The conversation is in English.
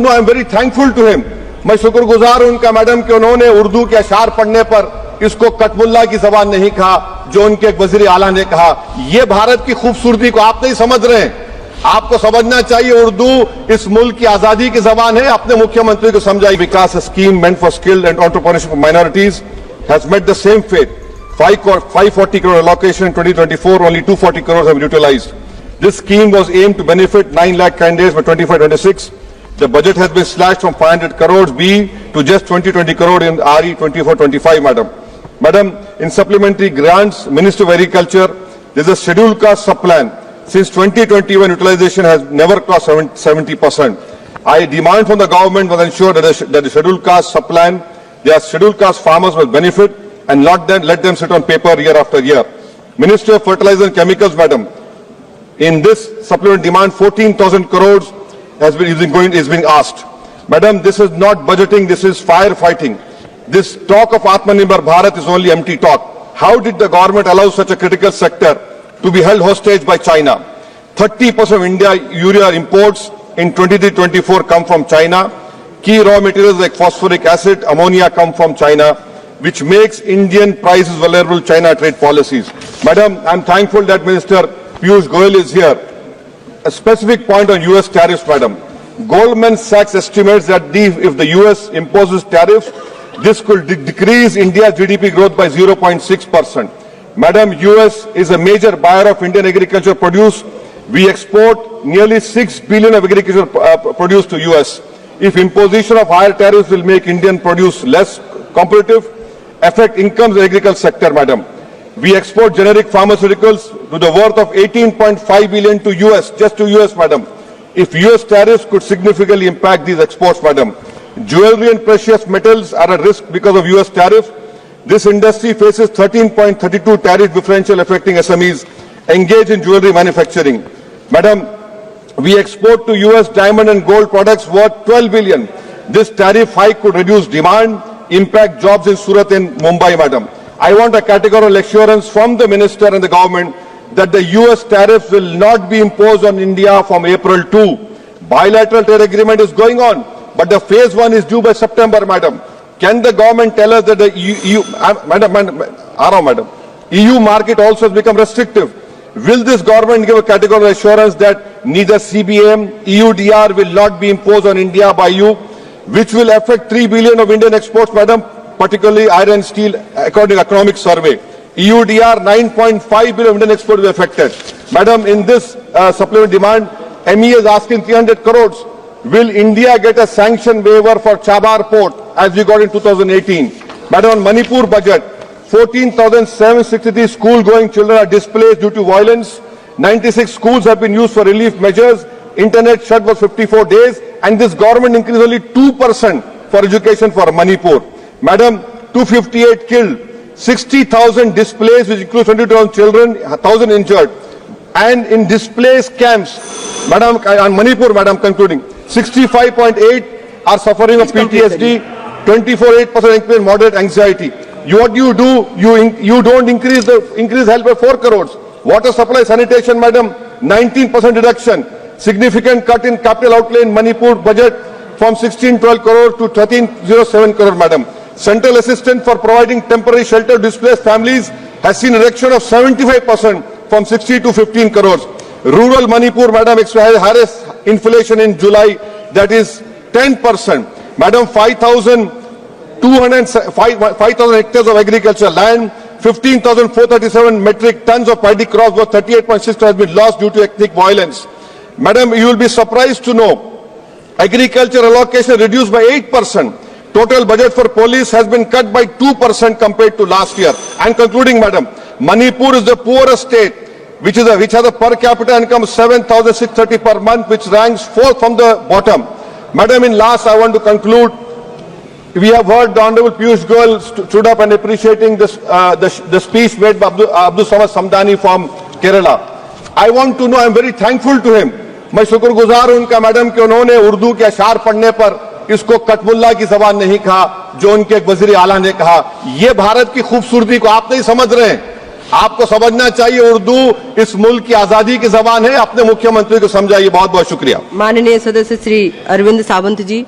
know, I'm very thankful to him. मैं शुक्रगुजार हूं उनका मैडम कि उन्होंने उर्दू के अशार पढ़ने पर इसको कटमुल्ला की जबान नहीं कहा, जो उनके एक वजीर आला ने कहा। ये भारत की खूबसूरती को आप नहीं समझ रहे हैं। आपको समझना चाहिए उर्दू इस मुल्क की आजादी की जबान है। अपने मुख्यमंत्री को समझाइए। विकास स्कीम मेंट for skilled and entrepreneurship minorities has met the same fate. 540 crore allocation in 2024, only 240 crores have been utilized. This scheme was aimed to benefit 9 lakh candidates by 25-26. The budget has been slashed from 500 crores B to just 20 crore in RE 24-25, madam. Madam, in supplementary grants, Minister of Agriculture, there is a scheduled caste sub-plan. Since 2021, utilization has never crossed 70%. I demand from the government to ensure that the scheduled caste sub-plan, their scheduled caste farmers will benefit and not then let them sit on paper year after year. Minister of Fertilizer and Chemicals, madam, in this supplement demand 14,000 crores is being asked. Madam, this is not budgeting, this is firefighting. This talk of Atmanirbhar Bharat is only empty talk. How did the government allow such a critical sector to be held hostage by China? 30% of India urea imports in 23-24 come from China. Key raw materials like phosphoric acid, ammonia come from China, which makes Indian prices vulnerable to China trade policies. Madam, I'm thankful that Minister Piyush Goyal is here. A specific point on US tariffs, madam. Goldman Sachs estimates that if the US imposes tariffs, this could decrease India's GDP growth by 0.6%. Madam, US is a major buyer of Indian agricultural produce. We export nearly 6 billion of agricultural produce to US. If imposition of higher tariffs will make Indian produce less competitive, affect incomes in the agriculture sector, madam. We export generic pharmaceuticals to the worth of 18.5 billion to US, just to US, madam. If US tariffs could significantly impact these exports, madam. Jewelry and precious metals are at risk because of US tariff. This industry faces 13.32 tariff differential affecting SMEs engaged in jewelry manufacturing. Madam, we export to US diamond and gold products worth 12 billion. This tariff hike could reduce demand, impact jobs in Surat and Mumbai, madam. I want a categorical assurance from the minister and the government that the US tariffs will not be imposed on India from April 2. Bilateral trade agreement is going on, but the phase 1 is due by September, madam. Can the government tell us that the EU market also has become restrictive? Will this government give a categorical assurance that neither CBM, EUDR will not be imposed on India by you, which will affect 3 billion of Indian exports, madam, particularly iron and steel, according to economic survey. EUDR 9.5 billion Indian exports will be affected. Madam, in this supplement demand, ME is asking 300 crores. Will India get a sanction waiver for Chabar port as we got in 2018? Madam, on Manipur budget, 14,763 school-going children are displaced due to violence. 96 schools have been used for relief measures. Internet shut for 54 days, and this government increased only 2% for education for Manipur. Madam, 258 killed, 60,000 displaced, which includes 22,000 children, 1,000 injured. And in displaced camps, madam, on Manipur, madam, concluding, 65.8 are suffering of PTSD, 24.8% increase moderate anxiety. What do? You don't increase help by 4 crores. Water supply sanitation, madam, 19% reduction. Significant cut in capital outlay in Manipur budget from 1612 crore to 1307 crore, madam. Central assistance for providing temporary shelter to displaced families has seen a reduction of 75% from 60 to 15 crores. Rural Manipur, madam, highest inflation in July, that is 10%. Madam, 5,000 hectares of agricultural land, 15,437 metric tons of paddy crops worth 38.6 has been lost due to ethnic violence. Madam, you will be surprised to know agriculture allocation reduced by 8%. Total budget for police has been cut by 2% compared to last year. And concluding, madam, Manipur is the poorest state, which has a per capita income of 7,630 per month, which ranks 4th from the bottom. Madam, in last, I want to conclude. We have heard the Honorable Piyush Goyal stood up and appreciating this, the speech made by Abdul Samad Samdani from Kerala. I want to know, I am very thankful to him. मैं शुक्रगुजार हूं उनका madam कि उन्होंने उर्दू के अशार पढ़ने पर इसको कटमुल्ला की जबान नहीं कहा, जो उनके एक वजीर आला ने कहा। ये भारत की खूबसूरती को आप नहीं समझ रहे हैं। आपको समझना चाहिए उर्दू इस मुल्क की आजादी की जबान है। अपने मुख्यमंत्री को समझाइए। बहुत बहुत शुक्रिया। माननीय सदस्य श्री अरविंद सावंत जी।